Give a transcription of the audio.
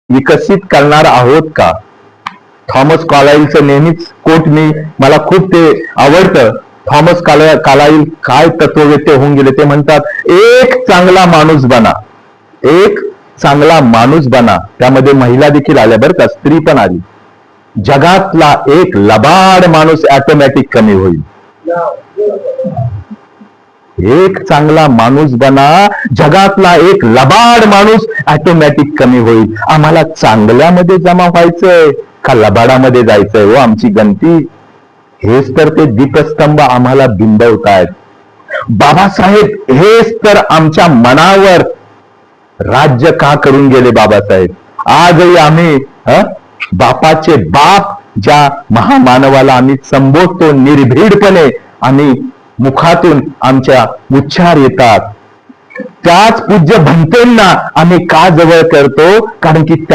विकसित करणार आहोत का? थॉमस कार्लाइलचं नेहमीच कोट मला खूप ते आवडतं. थॉमस कार्लाइल काय तत्ववेत्ते होऊन गेले. ते म्हणतात, एक चांगला माणूस बना, एक चांगला माणूस बना. त्यामध्ये महिला देखील आल्या बरं का, स्त्री पण आली. जगातला एक लबाड माणूस ऑटोमॅटिक कमी होईल. एक चांगला माणूस बना, जगातला एक लबाड माणूस ऑटोमॅटिक कमी होईल. आम्हाला चांगल्यामध्ये जमा व्हायचंय का लबाडामध्ये जायचंय हो आमची गणती? हेच तर ते दीपस्तंभ आम्हाला बिंबवतायत. बाबासाहेब हेच तर आमच्या मनावर राज्य का करून गेले बाबासाहेब. आजही आम्ही बापाचे बाप ज्या महामानवाला आम्ही संबोधतो निर्भीडपणे, आम्ही मुखातून आमच्या उच्चार येतात. त्याच पूज्य भंतेंना आम्ही का जवळ करतो? कारण की